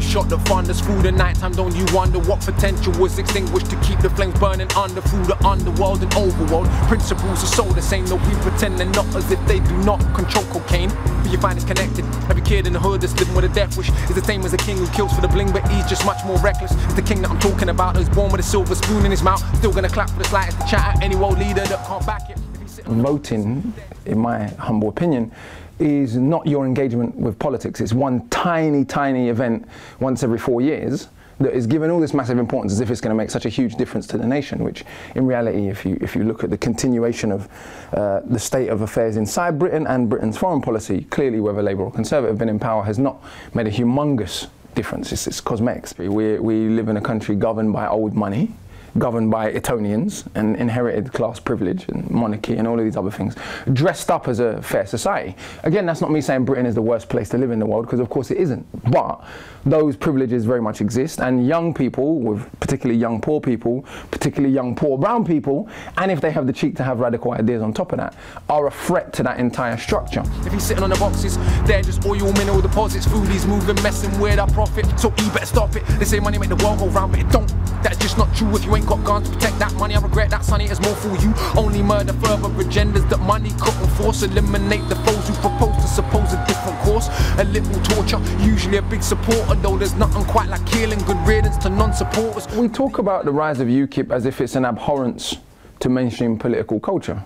shot that thunders through the night time. Don't you wonder what potential was extinguished to keep the flames burning under through the underworld and overworld? Principles are so the same, though we pretend they're not, as if they do not control cocaine. But you find it's connected. Every kid in the hood that's living with a death wish is the same as a king who kills for the bling, but he's just much more reckless. It's the king that I'm talking about, who's born with a silver spoon in his mouth, still gonna clap for the slightest to chat at any world leader that can't back it. Voting, in my humble opinion, is not your engagement with politics. It's one tiny, tiny event once every 4 years that is given all this massive importance as if it's going to make such a huge difference to the nation, which in reality, if you look at the continuation of the state of affairs inside Britain and Britain's foreign policy, clearly whether Labour or Conservative have been in power has not made a humongous difference. It's cosmetics. We live in a country governed by old money, governed by Etonians and inherited class privilege and monarchy and all of these other things, dressed up as a fair society. Again, that's not me saying Britain is the worst place to live in the world, because of course it isn't. But those privileges very much exist, and young people, with particularly young poor people, particularly young poor brown people, and if they have the cheek to have radical ideas on top of that, are a threat to that entire structure. If he's sitting on the boxes, they're just oil, mineral deposits, foodies moving, messing with our profit, so you better stop it. They say money make the world go round, but it don't. That's just not true if you ain't got guns to protect that money. I regret that, sonny, it's more for you. Only murder further agendas that money couldn't force. Eliminate the foes who propose to suppose a different course. A little torture, usually a big supporter, though there's nothing quite like killing. Good riddance to non-supporters. We talk about the rise of UKIP as if it's an abhorrence to mainstream political culture,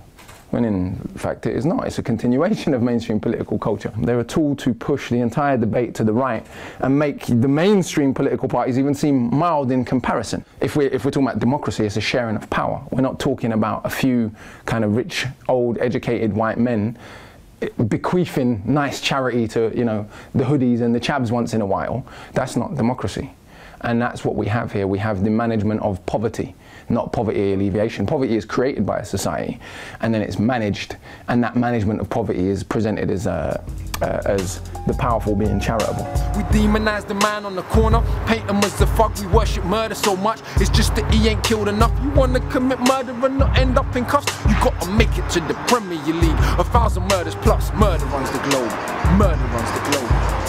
when in fact it is not. It's a continuation of mainstream political culture. They're a tool to push the entire debate to the right and make the mainstream political parties even seem mild in comparison. If we're talking about democracy, it's a sharing of power. We're not talking about a few kind of rich, old, educated white men bequeathing nice charity to, you know, the hoodies and the chabs once in a while. That's not democracy. And that's what we have here. We have the management of poverty, not poverty alleviation. Poverty is created by a society, and then it's managed, and that management of poverty is presented as the powerful being charitable. We demonize the man on the corner, paint him as the fuck. We worship murder so much, it's just that he ain't killed enough. You wanna commit murder and not end up in cuffs? You gotta make it to the Premier League. 1,000 murders plus, murder runs the globe. Murder runs the globe.